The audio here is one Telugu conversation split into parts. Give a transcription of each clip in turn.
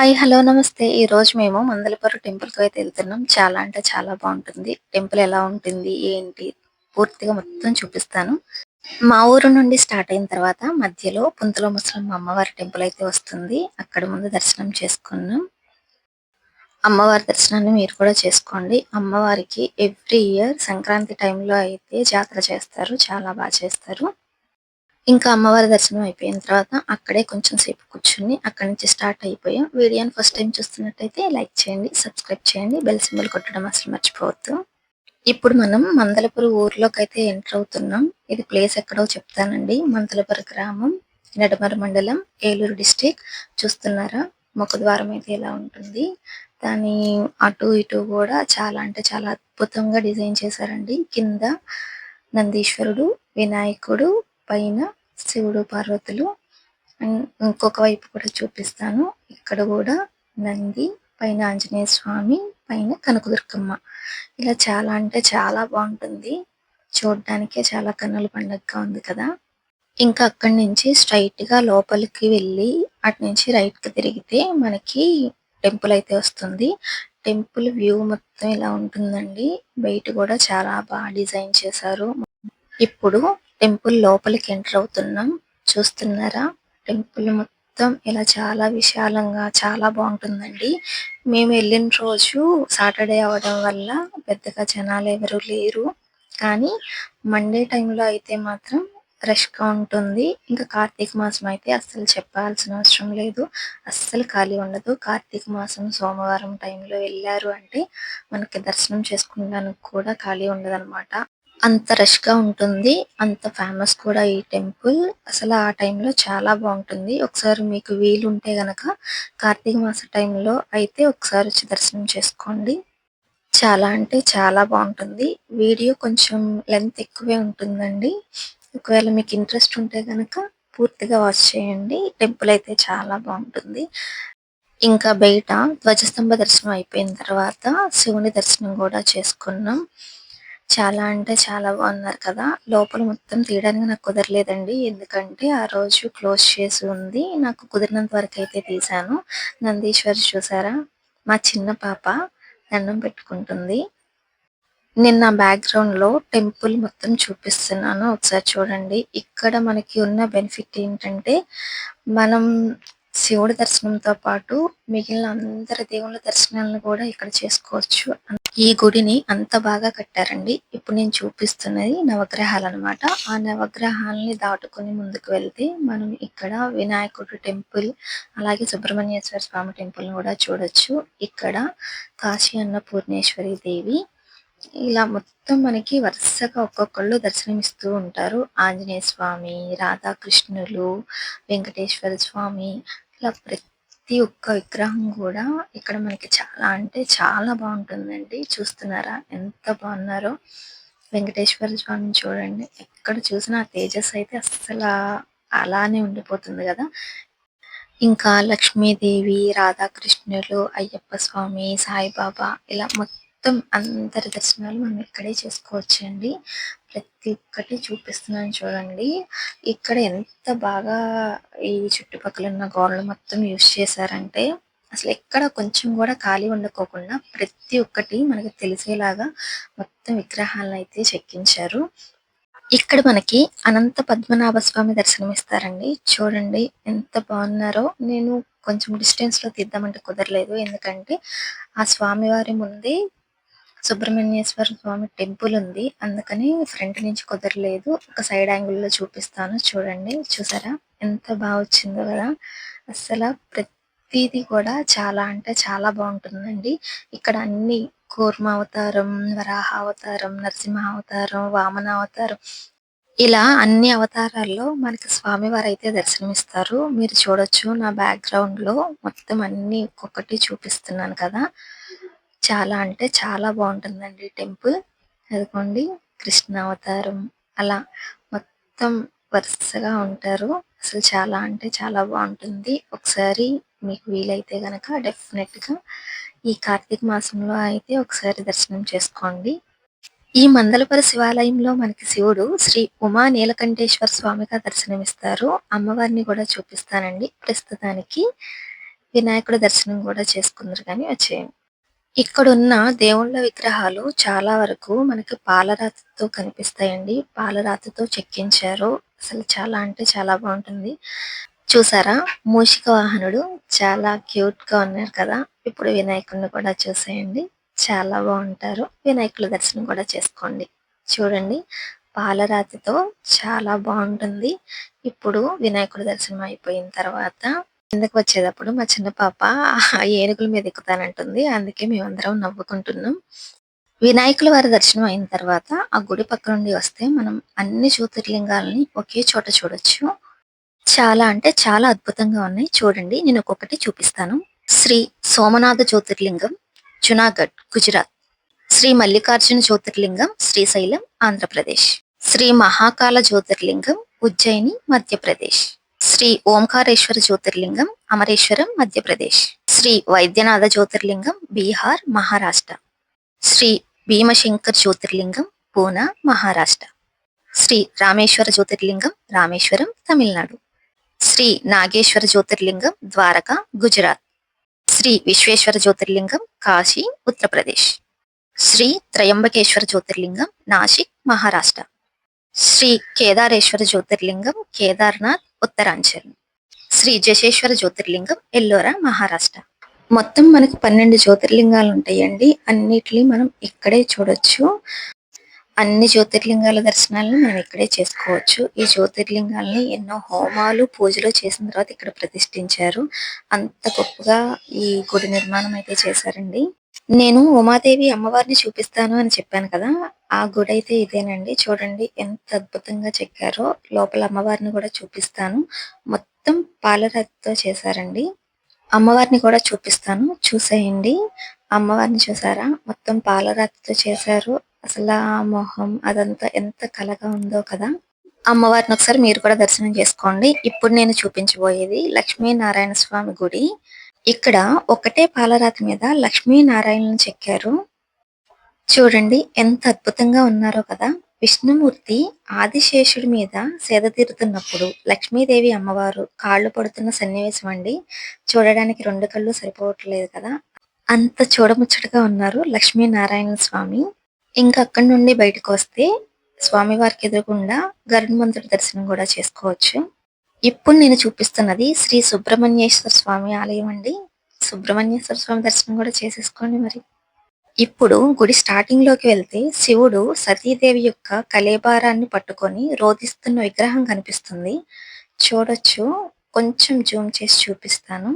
హాయ్. హలో. నమస్తే. ఈరోజు మేము మందలపర్రు టెంపుల్‌కైతే ఎళ్తున్నాం. చాలా అంటే చాలా బావుంటుంది. టెంపుల్ ఎలా ఉంటుంది? ఏంటి? పూర్తిగా మొత్తం చూపిస్తాను. మా ఊరు నుండి స్టార్ట్ అయిన తర్వాత మధ్యలో పుంతల ముసలమ్మ అమ్మవారి టెంపుల్ అయితే వస్తుంది. అక్కడ ముందు దర్శనం చేసుకున్నాం. అమ్మవారి దర్శనాన్ని మీరు కూడా చేసుకోండి. అమ్మవారికి ఎవ్రీ ఇయర్ సంక్రాంతి టైంలో అయితే జాతర చేస్తారు. చాలా చేస్తారు. ఇంకా అమ్మవారి దర్శనం అయిపోయిన తర్వాత అక్కడే కొంచెం సేపు కూర్చొని అక్కడి నుంచి స్టార్ట్ అయిపోయాం. వీడియోని ఫస్ట్ టైం చూస్తున్నట్టయితే లైక్ చేయండి, సబ్స్క్రైబ్ చేయండి, బెల్ సింబల్ కొట్టడం అసలు మర్చిపోవద్దు. ఇప్పుడు మనం మందలపురం ఊర్లోకైతే ఎంటర్ అవుతున్నాం. ఇది ప్లేస్ ఎక్కడో చెప్తానండి. మందలపురం గ్రామం, నెడమరు మండలం, ఏలూరు డిస్ట్రిక్ట్. చూస్తున్నారా? ముఖద్వారం అయితే ఇలా ఉంటుంది. దాని అటు ఇటు కూడా చాలా అంటే చాలా అద్భుతంగా డిజైన్ చేశారండి. కింద నందీశ్వరుడు, వినాయకుడు, పైన శివుడు, పార్వతులు. ఇంకొక వైపు కూడా చూపిస్తాను. ఇక్కడ కూడా నంది, పైన ఆంజనేయ స్వామి, పైన కనకదుర్గమ్మ. ఇలా చాలా అంటే చాలా బాగుంటుంది. చూడ్డానికే చాలా కన్నుల పండగగా ఉంది కదా! ఇంకా అక్కడి నుంచి స్ట్రైట్ గా లోపలికి వెళ్ళి అటు నుంచి రైట్ కి తిరిగితే మనకి టెంపుల్ అయితే వస్తుంది. టెంపుల్ వ్యూ మొత్తం ఇలా ఉంటుందండి. బయట కూడా చాలా బాగా డిజైన్ చేశారు. ఇప్పుడు టెంపుల్ లోపలికి ఎంటర్ అవుతున్నాం. చూస్తున్నారా? టెంపుల్ మొత్తం ఇలా చాలా విశాలంగా చాలా బాగుంటుందండి. మేము వెళ్ళిన రోజు సాటర్డే అవడం వల్ల పెద్దగా జనాలు ఎవరు లేరు. కానీ మండే టైంలో అయితే మాత్రం రష్‌గా ఉంటుంది. ఇంకా కార్తీక మాసం అయితే అస్సలు చెప్పాల్సిన అవసరం లేదు. అస్సలు ఖాళీ ఉండదు. కార్తీక మాసం సోమవారం టైంలో వెళ్లారు అంటే మనకి దర్శనం చేసుకోవడానికి కూడా ఖాళీ ఉండదన్నమాట. అంత రష్‌గా ఉంటుంది. అంత ఫేమస్ కూడా ఈ టెంపుల్. అసలు ఆ టైంలో చాలా బావుంటుంది. ఒకసారి మీకు వీలుంటే గనక కార్తీక మాస టైంలో అయితే ఒకసారి వచ్చి దర్శనం చేసుకోండి. చాలా అంటే చాలా బావుంటుంది. వీడియో కొంచెం లెంత్ ఎక్కువే ఉంటుందండి. ఒకవేళ మీకు ఇంట్రెస్ట్ ఉంటే గనక పూర్తిగా వాచ్ చేయండి. టెంపుల్ అయితే చాలా బావుంటుంది. ఇంకా బయట ధ్వజస్తంభ దర్శనం అయిపోయిన తర్వాత శివుని దర్శనం కూడా చేసుకున్నాం. చాలా అంటే చాలా బాగున్నారు కదా! లోపల మొత్తం తీయడానికి నాకు కుదరలేదండి. ఎందుకంటే ఆ రోజు క్లోజ్ చేసి ఉంది. నాకు కుదిరినంత వరకైతే తీశాను. నందీశ్వరి చూసారా? మా చిన్న పాప దండం పెట్టుకుంటుంది. నేను నా బ్యాక్‌గ్రౌండ్‌లో టెంపుల్ మొత్తం చూపిస్తున్నాను. ఒకసారి చూడండి. ఇక్కడ మనకి ఉన్న బెనిఫిట్ ఏంటంటే, మనం శివుడి దర్శనంతో పాటు మిగిలిన అందరి దేవుళ్ళ దర్శనాలను కూడా ఇక్కడ చేసుకోవచ్చు. ఈ గుడిని అంత బాగా కట్టారండి. ఇప్పుడు నేను చూపిస్తున్నది నవగ్రహాలనమాట. ఆ నవగ్రహాలని దాటుకొని ముందుకు వెళ్తే మనం ఇక్కడ వినాయకుడు టెంపుల్, అలాగే సుబ్రహ్మణ్యేశ్వర స్వామి టెంపుల్‌ని కూడా చూడొచ్చు. ఇక్కడ కాశీ అన్నపూర్ణేశ్వరి దేవి, ఇలా మొత్తం మనకి వరుసగా ఒక్కొక్కళ్ళు దర్శనమిస్తూ ఉంటారు. ఆంజనేయ స్వామి, రాధాకృష్ణులు, వెంకటేశ్వర స్వామి, ఇలా ప్రతి ఒక్క విగ్రహం కూడా ఇక్కడ మనకి చాలా అంటే చాలా బాగుంటుందండి. చూస్తున్నారా ఎంత బాగున్నారో? వెంకటేశ్వర స్వామిని చూడండి. ఎక్కడ చూసినా ఆ తేజస్సు అయితే అస్సల అలానే ఉండిపోతుంది కదా! ఇంకా లక్ష్మీదేవి, రాధాకృష్ణులు, అయ్యప్ప స్వామి, సాయిబాబా, ఇలా మొత్తం అందరి దర్శనాలు మనం ఇక్కడే చేసుకోవచ్చండి. ప్రతి ఒక్కటి చూపిస్తున్నాను చూడండి. ఇక్కడ ఎంత బాగా ఈ చుట్టుపక్కల ఉన్న గోడలు మొత్తం యూజ్ చేశారంటే అసలు ఎక్కడ కొంచెం కూడా ఖాళీ ఉండకోకుండా ప్రతి ఒక్కటి మనకి తెలిసేలాగా మొత్తం విగ్రహాలను అయితే చెక్కించారు. ఇక్కడ మనకి అనంత పద్మనాభ స్వామి దర్శనమిస్తారండి. చూడండి ఎంత బాగున్నారో! నేను కొంచెం డిస్టెన్స్‌లో తీద్దామంటే కుదరలేదు. ఎందుకంటే ఆ స్వామివారి ముందే సుబ్రహ్మణ్యేశ్వర స్వామి టెంపుల్ ఉంది. అందుకని ఫ్రంట్ నుంచి కుదరలేదు. ఒక సైడ్ యాంగిల్‌లో చూపిస్తాను చూడండి. చూసారా? ఎంత వచ్చిందో కదా! అస్సల ప్రతీది కూడా చాలా అంటే చాలా బాగుంటుందండి. ఇక్కడ అన్ని కూర్మ అవతారం, వరాహ అవతారం, నరసింహ అవతారం, వామన అవతారం, ఇలా అన్ని అవతారాల్లో మనకి స్వామివారైతే దర్శనమిస్తారు. మీరు చూడొచ్చు నా బ్యాక్‌గ్రౌండ్‌లో మొత్తం అన్నీ ఒక్కొక్కటి చూపిస్తున్నాను కదా! చాలా అంటే చాలా బావుంటుందండి టెంపుల్. అదిగోండి కృష్ణ అవతారం, అలా మొత్తం వరుసగా ఉంటారు. అసలు చాలా అంటే చాలా బావుంటుంది. ఒకసారి మీకు వీలైతే గనక డెఫినెట్‌గా ఈ కార్తీక మాసంలో అయితే ఒకసారి దర్శనం చేసుకోండి. ఈ మందలపర శివాలయంలో మనకి శివుడు శ్రీ ఉమా నీలకంఠేశ్వర స్వామిగా దర్శనమిస్తారు. అమ్మవారిని కూడా చూపిస్తానండి ప్రస్తుతానికి. వినాయకుడి దర్శనం కూడా చేసుకుందరు కానీ వచ్చేయండి. ఇక్కడున్న దేవుళ్ళ విగ్రహాలు చాలా వరకు మనకి పాలరాతితో కనిపిస్తాయండి. పాలరాతితో చెక్కించారు. అసలు చాలా అంటే చాలా బాగుంటుంది. చూసారా? మూషిక వాహనుడు చాలా క్యూట్‌గా ఉన్నారు కదా! ఇప్పుడు వినాయకుడిని కూడా చూసేయండి. చాలా బావుంటారు. వినాయకుడి దర్శనం కూడా చేసుకోండి. చూడండి పాలరాతితో చాలా బావుంటుంది. ఇప్పుడు వినాయకుడి దర్శనం అయిపోయిన తర్వాత కిందకి వచ్చేటప్పుడు మా చిన్న పాప ఆ ఏనుగుల మీద ఎక్కుతానంటుంది. అందుకే మేమందరం నవ్వుకుంటున్నాం. వినాయకుల వారి దర్శనం అయిన తర్వాత ఆ గుడి పక్క నుండి వస్తే మనం అన్ని జ్యోతిర్లింగాల్ని ఒకే చోట చూడొచ్చు. చాలా అంటే చాలా అద్భుతంగా ఉన్నాయి. చూడండి నేను ఒక్కొక్కటి చూపిస్తాను. శ్రీ సోమనాథ జ్యోతిర్లింగం, జునాగఢ్, గుజరాత్. శ్రీ మల్లికార్జున జ్యోతిర్లింగం, శ్రీశైలం, ఆంధ్రప్రదేశ్. శ్రీ మహాకాల జ్యోతిర్లింగం, ఉజ్జయిని, మధ్యప్రదేశ్. శ్రీ ఓంకారేశ్వర జ్యోతిర్లింగం, అమరేశ్వరం, మధ్యప్రదేశ్. శ్రీ వైద్యనాథ జ్యోతిర్లింగం, బీహార్, మహారాష్ట్ర. శ్రీ భీమశంకర్ జ్యోతిర్లింగం, పూనా, మహారాష్ట్ర. శ్రీ రామేశ్వర జ్యోతిర్లింగం, రామేశ్వరం, తమిళనాడు. శ్రీ నాగేశ్వర జ్యోతిర్లింగం, ద్వారకా, గుజరాత్. శ్రీ విశ్వేశ్వర జ్యోతిర్లింగం, కాశీ, ఉత్తరప్రదేశ్. శ్రీ త్రయంబకేశ్వర జ్యోతిర్లింగం, నాసిక్, మహారాష్ట్ర. శ్రీ కేదారేశ్వర జ్యోతిర్లింగం, కేదార్నాథ్, ఉత్తరాంచల్. శ్రీ జశేశ్వర జ్యోతిర్లింగం, ఎల్లోరా, మహారాష్ట్ర. మొత్తం మనకు 12 జ్యోతిర్లింగాలు ఉంటాయండి. అన్నిటిని మనం ఇక్కడే చూడొచ్చు. అన్ని జ్యోతిర్లింగాల దర్శనాలను మనం ఇక్కడే చేసుకోవచ్చు. ఈ జ్యోతిర్లింగాల్ని ఎన్నో హోమాలు, పూజలు చేసిన తర్వాత ఇక్కడ ప్రతిష్ఠించారు. అంత గొప్పగా ఈ గుడి నిర్మాణం అయితే చేశారండి. నేను ఉమాదేవి అమ్మవారిని చూపిస్తాను అని చెప్పాను కదా! ఆ గుడి అయితే ఇదేనండి. చూడండి ఎంత అద్భుతంగా చెక్కారో. లోపల అమ్మవారిని కూడా చూపిస్తాను. మొత్తం పాలరాతితో చేశారండి. అమ్మవారిని కూడా చూపిస్తాను. చూసేయండి. అమ్మవారిని చూసారా? మొత్తం పాలరాతితో చేశారు. అసలా ఆ మొహం అదంతా ఎంత కళగా ఉందో కదా! అమ్మవారిని ఒకసారి మీరు కూడా దర్శనం చేసుకోండి. ఇప్పుడు నేను చూపించబోయేది లక్ష్మీనారాయణ స్వామి గుడి. ఇక్కడ ఒకటే పాలరాతి మీద లక్ష్మీనారాయణులను చెక్కారు. చూడండి ఎంత అద్భుతంగా ఉన్నారో కదా! విష్ణుమూర్తి ఆదిశేషుడి మీద సేద తీరుతున్నప్పుడు లక్ష్మీదేవి అమ్మవారు కాళ్ళు పడుతున్న సన్నివేశం అండి. చూడడానికి 2 కళ్ళు సరిపోవట్లేదు కదా! అంత చూడముచ్చటగా ఉన్నారు లక్ష్మీనారాయణ స్వామి. ఇంకా అక్కడి నుండి బయటకొస్తే స్వామివారికి ఎదురుగుండా గరుత్మంతుడి దర్శనం కూడా చేసుకోవచ్చు. ఇప్పుడు నేను చూపిస్తున్నది శ్రీ సుబ్రహ్మణ్యేశ్వర స్వామి ఆలయం అండి. సుబ్రహ్మణ్యేశ్వర స్వామి దర్శనం కూడా చేసేసుకోండి మరి. ఇప్పుడు గుడి స్టార్టింగ్ లోకి వెళ్తే శివుడు సతీదేవి యొక్క కళేబరాన్ని పట్టుకొని రోదిస్తున్న విగ్రహం కనిపిస్తుంది. చూడొచ్చు. కొంచెం జూమ్ చేసి చూపిస్తాను.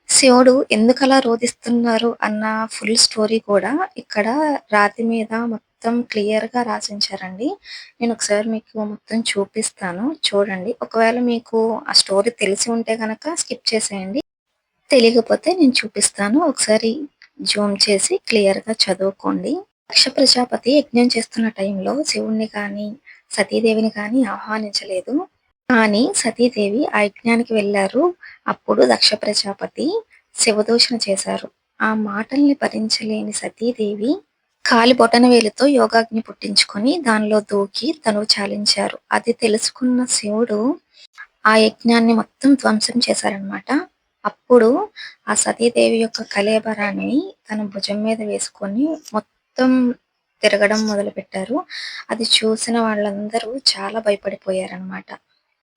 శివుడు ఎందుకలా రోదిస్తున్నారు అన్న ఫుల్ స్టోరీ కూడా ఇక్కడ రాతి మీద మొత్తం క్లియర్‌గా రాసుంచారండి. నేను ఒకసారి మీకు మొత్తం చూపిస్తాను. చూడండి. ఒకవేళ మీకు ఆ స్టోరీ తెలిసి ఉంటే గనక స్కిప్ చేసేయండి. తెలియకపోతే నేను చూపిస్తాను. ఒకసారి జూమ్ చేసి క్లియర్‌గా చదువుకోండి. దక్ష ప్రజాపతి యజ్ఞం చేస్తున్న టైంలో శివుడిని కానీ, సతీదేవిని కానీ ఆహ్వానించలేదు. కానీ సతీదేవి ఆ యజ్ఞానికి వెళ్లారు. అప్పుడు దక్ష ప్రజాపతి శివదూషణ చేశారు. ఆ మాటల్ని భరించలేని సతీదేవి కాలి బొటనవేలుతో యోగాగ్ని పుట్టించుకొని దానిలో దూకి తనువు చాలించారు. అది తెలుసుకున్న శివుడు ఆ యజ్ఞాన్ని మొత్తం ధ్వంసం చేశారనమాట. అప్పుడు ఆ సతీదేవి యొక్క కళేబరాన్ని తన భుజం మీద వేసుకొని మొత్తం తిరగడం మొదలుపెట్టారు. అది చూసిన వాళ్ళందరూ చాలా భయపడిపోయారనమాట.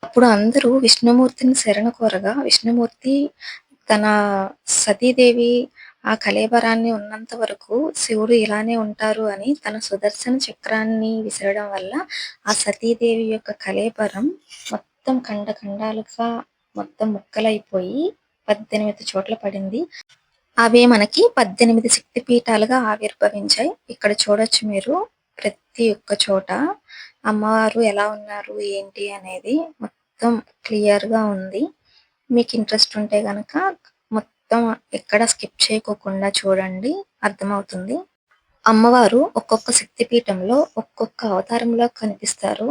అప్పుడు అందరూ విష్ణుమూర్తిని శరణు కోరగా విష్ణుమూర్తి తన సతీదేవి ఆ కళేబరాన్ని ఉన్నంత వరకు శివుడు ఇలానే ఉంటారు అని తన సుదర్శన చక్రాన్ని విసరడం వల్ల ఆ సతీదేవి యొక్క కళేబరం మొత్తం ఖండాలుగా మొత్తం ముక్కలైపోయి 18 చోట్ల పడింది. అవే మనకి 18 శక్తిపీఠాలుగా ఆవిర్భవించాయి. ఇక్కడ చూడొచ్చు మీరు ప్రతి ఒక్క చోట అమ్మవారు ఎలా ఉన్నారు ఏంటి అనేది మొత్తం క్లియర్‌గా ఉంది. మీకు ఇంట్రెస్ట్ ఉంటే గనక మొత్తం ఎక్కడ స్కిప్ చేయకోకుండా చూడండి అర్థమవుతుంది. అమ్మవారు ఒక్కొక్క శక్తిపీఠంలో ఒక్కొక్క అవతారంలో కనిపిస్తారు.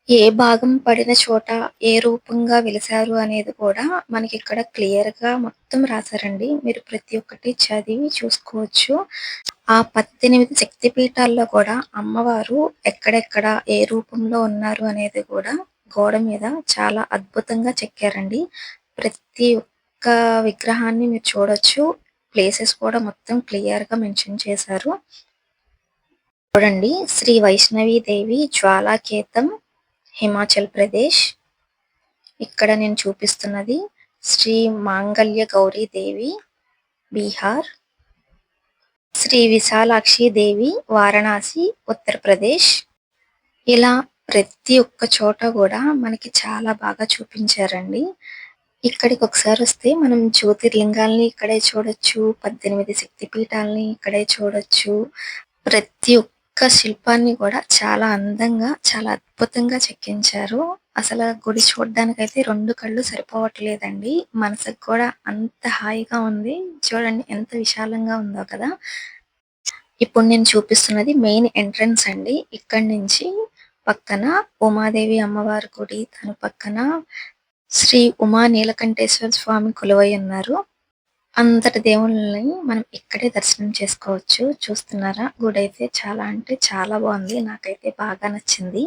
ఏ భాగం పడిన చోట ఏ రూపంగా వెలిసారు అనేది కూడా మనకిక్కడ క్లియర్‌గా మొత్తం రాశారండి. మీరు ప్రతి ఒక్కటి చదివి చూసుకోవచ్చు. ఆ 18 శక్తిపీఠాల్లో కూడా అమ్మవారు ఎక్కడెక్కడ ఏ రూపంలో ఉన్నారు అనేది కూడా గోడ మీద చాలా అద్భుతంగా చెక్కారండి. ప్రతి ఒక్క విగ్రహాన్ని మీరు చూడొచ్చు. ప్లేసెస్ కూడా మొత్తం క్లియర్‌గా మెన్షన్ చేశారు. చూడండి, శ్రీ వైష్ణవి దేవి జ్వాలాకేతం హిమాచల్ ప్రదేశ్. ఇక్కడ నేను చూపిస్తున్నది శ్రీ మాంగళ్య గౌరీ దేవి బీహార్. శ్రీ విశాలాక్షి దేవి వారణాసి ఉత్తరప్రదేశ్. ఇలా ప్రతి ఒక్క చోట కూడా మనకి చాలా బాగా చూపించారండి. ఇక్కడికి ఒకసారి వస్తే మనం జ్యోతిర్లింగాల్ని ఇక్కడే చూడొచ్చు, 18 శక్తి పీఠాలని ఇక్కడే చూడొచ్చు. ప్రతి ఒక్క శిల్పాన్ని కూడా చాలా అందంగా, చాలా అద్భుతంగా చెక్కించారు. అసల గుడి చూడ్డానికైతే 2 కళ్ళు సరిపోవట్లేదండి. మనసుకు కూడా అంత హాయిగా ఉంది. చూడండి ఎంత విశాలంగా ఉందో కదా! ఇప్పుడు నేను చూపిస్తున్నది మెయిన్ ఎంట్రన్స్ అండి. ఇక్కడి నుంచి పక్కన ఉమాదేవి అమ్మవారి గుడి, దాని పక్కన శ్రీ ఉమా నీలకంఠేశ్వర స్వామి కొలువై ఉన్నారు. అంతటి దేవుళ్ళని మనం ఇక్కడే దర్శనం చేసుకోవచ్చు. చూస్తున్నారా? గుడైతే చాలా అంటే చాలా బాగుంది. నాకైతే బాగా నచ్చింది.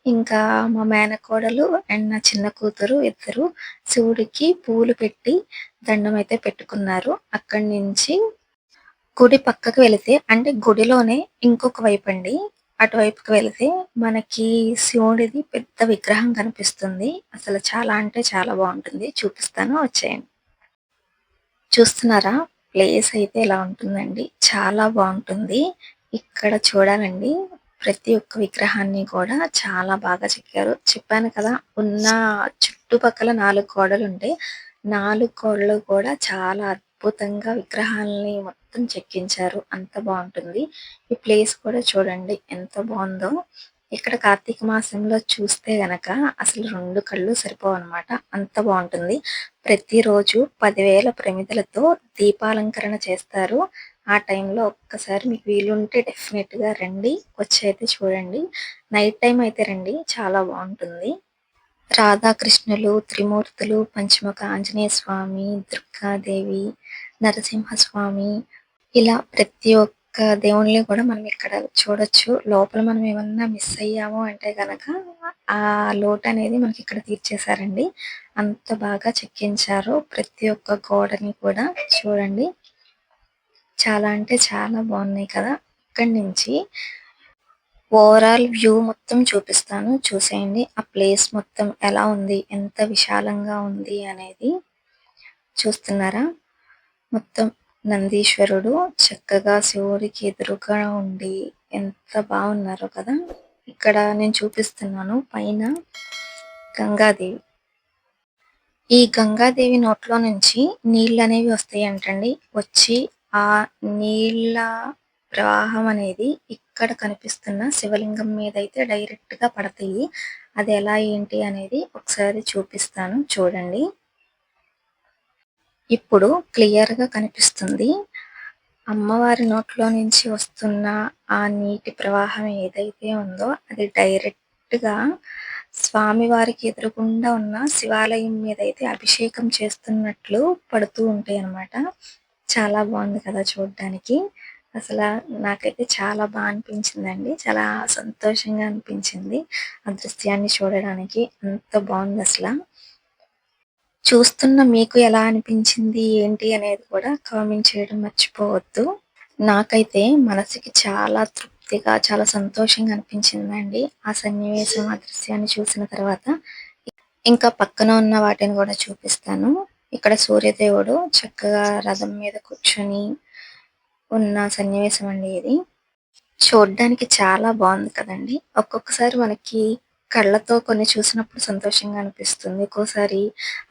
ఇంకా మా మేనకోడలు అండ్ నా చిన్న కూతురు ఇద్దరు శివుడికి పూలు పెట్టి దండం అయితే పెట్టుకున్నారు. అక్కడి నుంచి గుడి పక్కకు వెళితే అంటే గుడిలోనే ఇంకొక వైపండి. అటువైపుకి వెళితే మనకి శివుడిది పెద్ద విగ్రహం కనిపిస్తుంది. అసలు చాలా అంటే చాలా బాగుంటుంది. చూపిస్తాను, వచ్చేయండి. చూస్తున్నారా? ప్లేస్ అయితే ఇలా ఉంటుందండి. చాలా బాగుంటుంది. ఇక్కడ చూడాలండి, ప్రతి ఒక్క విగ్రహాన్ని కూడా చాలా బాగా చెక్కారు. చెప్పాను కదా! ఉన్న చుట్టుపక్కల 4 గోడలుంటే, 4 గోడలు కూడా చాలా అద్భుతంగా విగ్రహాల్ని మొత్తం చెక్కించారు. అంత బాగుంటుంది. ఈ ప్లేస్ కూడా చూడండి ఎంత బావుందో. ఇక్కడ కార్తీక మాసంలో చూస్తే గనక అసలు 2 కళ్ళు సరిపోవనమాట. అంత బావుంటుంది. ప్రతిరోజు 10,000 ప్రమిదలతో దీపాలంకరణ చేస్తారు. ఆ టైంలో ఒక్కసారి మీకు వీలుంటే డెఫినెట్‌గా రండి. వచ్చి అయితే చూడండి. నైట్ టైమ్ అయితే రండి, చాలా బావుంటుంది. రాధాకృష్ణులు, త్రిమూర్తులు, పంచముఖ ఆంజనేయ స్వామి, దుర్గాదేవి, నరసింహస్వామి, ఇలా ప్రతి ఒక్క దేవుడిని కూడా మనం ఇక్కడ చూడొచ్చు. లోపల మనం ఏమన్నా మిస్ అయ్యాము అంటే గనక ఆ లోటనేది మనకిక్కడ తీర్చేశారండి. అంత బాగా చెక్కించారు. ప్రతి ఒక్క గోడని కూడా చూడండి. చాలా అంటే చాలా బాగున్నాయి కదా! ఇక్కడి నుంచి ఓవరాల్ వ్యూ మొత్తం చూపిస్తాను, చూసేయండి. ఆ ప్లేస్ మొత్తం ఎలా ఉంది, ఎంత విశాలంగా ఉంది అనేది. చూస్తున్నారా? మొత్తం నందీశ్వరుడు చక్కగా శివుడికి ఎదురుగా ఉండి ఎంత బాగున్నారో కదా! ఇక్కడ నేను చూపిస్తున్నాను పైన గంగాదేవి. ఈ గంగాదేవి నోట్లో నుంచి నీళ్ళనేవి వస్తాయంటండి. వచ్చి ఆ నీళ్ళ ప్రవాహం అనేది ఇక్కడ కనిపిస్తున్న శివలింగం మీదయితే డైరెక్ట్‌గా పడతాయి. అది ఎలా ఏంటి అనేది ఒకసారి చూపిస్తాను, చూడండి. ఇప్పుడు క్లియర్‌గా కనిపిస్తుంది. అమ్మవారి నోట్లో నుంచి వస్తున్న ఆ నీటి ప్రవాహం ఏదైతే ఉందో అది డైరెక్ట్‌గా స్వామివారికి ఎదురుగుండా ఉన్న శివాలయం మీదయితే అభిషేకం చేస్తున్నట్లు పడుతూ ఉంటాయనమాట. చాలా బాగుంది కదా చూడ్డానికి. నాకైతే చాలా అనిపించిందండి. చాలా సంతోషంగా అనిపించింది ఆ దృశ్యాన్ని చూడడానికి. అంత బాగుందసల. చూస్తున్న మీకు ఎలా అనిపించింది ఏంటి అనేది కూడా కామెంట్ చేయడం మర్చిపోవద్దు. నాకైతే మనసుకి చాలా తృప్తిగా, చాలా సంతోషంగా అనిపించిందండి ఆ సన్నివేశం, ఆ దృశ్యాన్ని చూసిన తర్వాత. ఇంకా పక్కన ఉన్న వాటిని కూడా చూపిస్తాను. ఇక్కడ సూర్యదేవుడు చక్కగా రథం మీద కూర్చొని ఉన్న సన్నివేశం అండి ఇది. చూడ్డానికి చాలా బాగుంది కదండి! ఒక్కొక్కసారి మనకి కళ్ళతో కొన్ని చూసినప్పుడు సంతోషంగా అనిపిస్తుంది. ఒక్కోసారి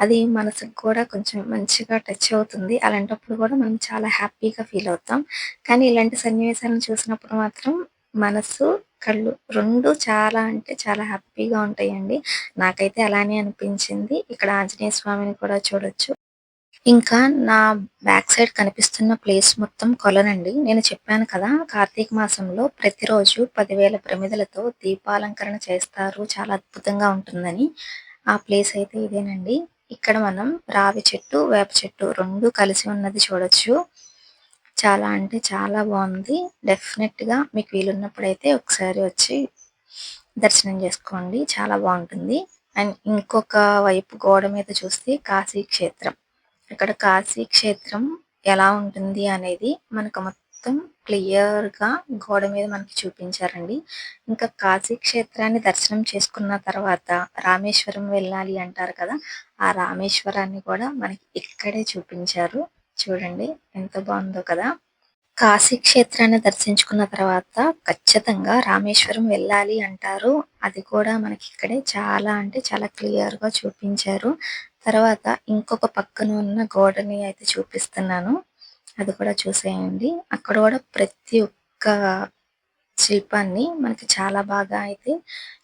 అది మనసుకు కూడా కొంచెం మంచిగా టచ్ అవుతుంది. అలాంటప్పుడు కూడా మనం చాలా హ్యాపీగా ఫీల్ అవుతాం. కానీ ఇలాంటి సన్నివేశాలను చూసినప్పుడు మాత్రం మనసు, కళ్ళు 2 చాలా అంటే చాలా హ్యాపీగా ఉంటాయండి. నాకైతే అలానే అనిపించింది. ఇక్కడ ఆంజనేయ స్వామిని కూడా చూడొచ్చు. ఇంకా నా బ్యాక్ సైడ్ కనిపిస్తున్న ప్లేస్ మొత్తం కొలనండి. నేను చెప్పాను కదా! కార్తీక మాసంలో ప్రతిరోజు 10,000 ప్రమిదలతో దీపాలంకరణ చేస్తారు. చాలా అద్భుతంగా ఉంటుందని. ఆ ప్లేస్ అయితే ఇదేనండి. ఇక్కడ మనం రావి చెట్టు, వేప చెట్టు 2 కలిసి ఉన్నది చూడొచ్చు. చాలా అంటే చాలా బావుంది. డెఫినెట్‌గా మీకు వీలున్నప్పుడైతే ఒకసారి వచ్చి దర్శనం చేసుకోండి. చాలా బావుంటుంది. అండ్ ఇంకొక వైపు గోడ మీద చూస్తే కాశీ క్షేత్రం. ఇక్కడ కాశీ క్షేత్రం ఎలా ఉంటుంది అనేది మనకు మొత్తం క్లియర్‌గా గోడ మీద మనకి చూపించారండి. ఇంకా కాశీ క్షేత్రాన్ని దర్శనం చేసుకున్న తర్వాత రామేశ్వరం వెళ్ళాలి అంటారు కదా! ఆ రామేశ్వరాన్ని కూడా మనకి ఇక్కడే చూపించారు. చూడండి ఎంత బావుందో కదా! కాశీ క్షేత్రాన్ని దర్శించుకున్న తర్వాత ఖచ్చితంగా రామేశ్వరం వెళ్ళాలి అంటారు. అది కూడా మనకి ఇక్కడే చాలా అంటే చాలా క్లియర్‌గా చూపించారు. తర్వాత ఇంకొక పక్కన ఉన్న గోడని అయితే చూపిస్తున్నాను. అది కూడా చూసేయండి. అక్కడ కూడా ప్రతి ఒక్క శిల్పాన్ని మనకి చాలా బాగా అయితే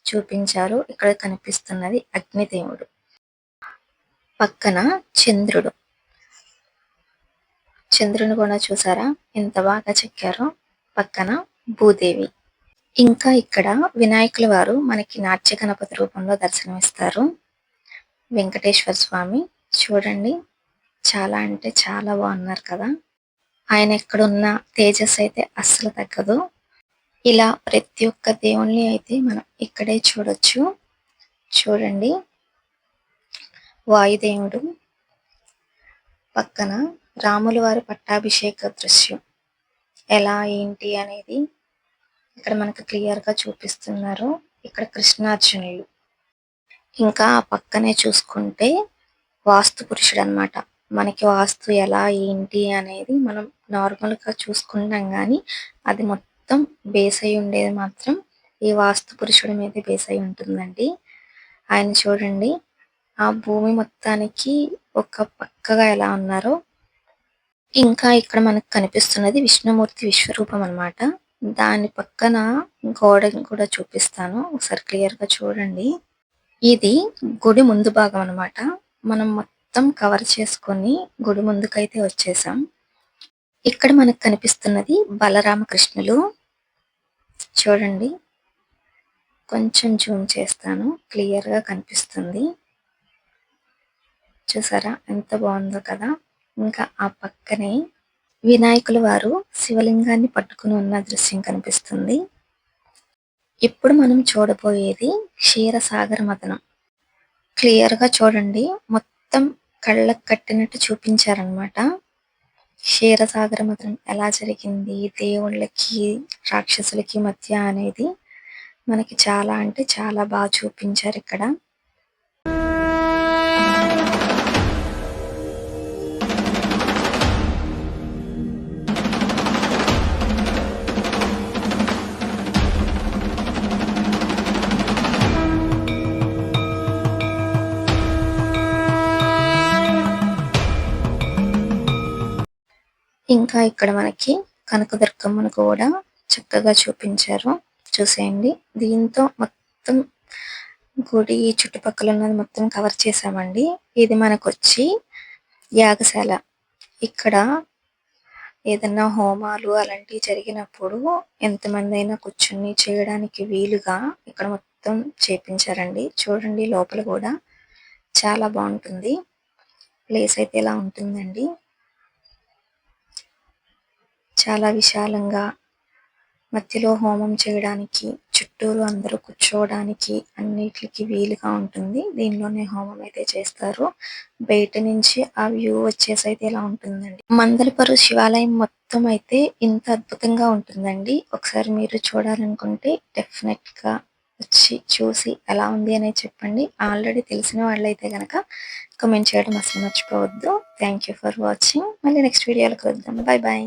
చూపించారు. ఇక్కడ కనిపిస్తున్నది అగ్నిదేవుడు. పక్కన చంద్రుడు. చంద్రుని కూడా చూసారా ఎంత బాగా చెక్కారో. పక్కన భూదేవి. ఇంకా ఇక్కడ వినాయకుల వారు మనకి నాట్య గణపతి రూపంలో దర్శనమిస్తారు. వెంకటేశ్వర స్వామి చూడండి చాలా అంటే చాలా బాగున్నారు కదా! ఆయన ఎక్కడున్న తేజస్సు అయితే అస్సలు తగ్గదు. ఇలా ప్రతి ఒక్క దేవుణ్ణి అయితే మనం ఇక్కడే చూడొచ్చు. చూడండి వాయుదేవుడు, పక్కన రాముల వారి పట్టాభిషేక దృశ్యం ఎలా ఏంటి అనేది ఇక్కడ మనకు క్లియర్‌గా చూపిస్తున్నారు. ఇక్కడ కృష్ణార్జునులు. ఇంకా ఆ పక్కనే చూసుకుంటే వాస్తు పురుషుడనమాట. మనకి వాస్తు ఎలా ఏంటి అనేది మనం నార్మల్‌గా చూసుకుంటాం గానీ, అది మొత్తం బేస్ అయ్యి ఉండేది మాత్రం ఈ వాస్తు పురుషుడి మీదే బేస్ అయ్యి ఉంటుందండి. ఆయన చూడండి ఆ భూమి మొత్తానికి ఒక పక్కగా ఎలా ఉన్నారో. ఇంకా ఇక్కడ మనకు కనిపిస్తున్నది విష్ణుమూర్తి విశ్వరూపం అనమాట. దాని పక్కన గోడని కూడా చూపిస్తాను. ఒకసారి క్లియర్‌గా చూడండి. ఇది గుడి ముందు భాగం అనమాట. మనం మొత్తం కవర్ చేసుకొని గుడి ముందుకైతే వచ్చేసాం. ఇక్కడ మనకు కనిపిస్తున్నది బలరామకృష్ణులు. చూడండి కొంచెం జూమ్ చేస్తాను. క్లియర్‌గా కనిపిస్తుంది. చూసారా ఎంత బాగుందో కదా! ఇంకా ఆ పక్కనే వినాయకుల వారు శివలింగాన్ని పట్టుకుని ఉన్న దృశ్యం కనిపిస్తుంది. ఇప్పుడు మనం చూడబోయేది క్షీరసాగర మథనం. క్లియర్‌గా చూడండి. మొత్తం కళ్ళకు కట్టినట్టు చూపించారనమాట. క్షీరసాగర మథనం ఎలా జరిగింది, దేవుళ్ళకి, రాక్షసులకి మధ్య అనేది మనకి చాలా అంటే చాలా బాగా చూపించారిక్కడ. ఇంకా ఇక్కడ మనకి కనకదుర్గమ్మను కూడా చక్కగా చూపించారు. చూసేయండి. దీంతో మొత్తం గుడి చుట్టుపక్కల ఉన్నది మొత్తం కవర్ చేసామండి. ఇది మనకొచ్చి యాగశాల. ఇక్కడ ఏదన్నా హోమాలు అలాంటివి జరిగినప్పుడు ఎంతమందైనా కూర్చొని చేయడానికి వీలుగా ఇక్కడ మొత్తం చేపించారండి. చూడండి లోపల కూడా చాలా బాగుంటుంది. ప్లేస్ అయితే ఇలా ఉంటుందండి. చాలా విశాలంగా మధ్యలో హోమం చేయడానికి, చుట్టూరు అందరూ కూర్చోవడానికి అన్నిట్లికి వీలుగా ఉంటుంది. దీనిలోనే హోమం అయితే చేస్తారు. బయట నుంచి ఆ వ్యూ వచ్చేసి అయితే ఇలా ఉంటుందండి. మందలపరు శివాలయం మొత్తం అయితే ఇంత అద్భుతంగా ఉంటుందండి. ఒకసారి మీరు చూడాలనుకుంటే డెఫినెట్‌గా వచ్చి చూసి ఎలా ఉంది అనేది చెప్పండి. ఆల్రెడీ తెలిసిన వాళ్ళైతే గనక కామెంట్ చేయడం అస్సలు మర్చిపోవద్దు. Thank you for watching. మళ్ళీ నెక్స్ట్ వీడియోలో కలుద్దాం. By by.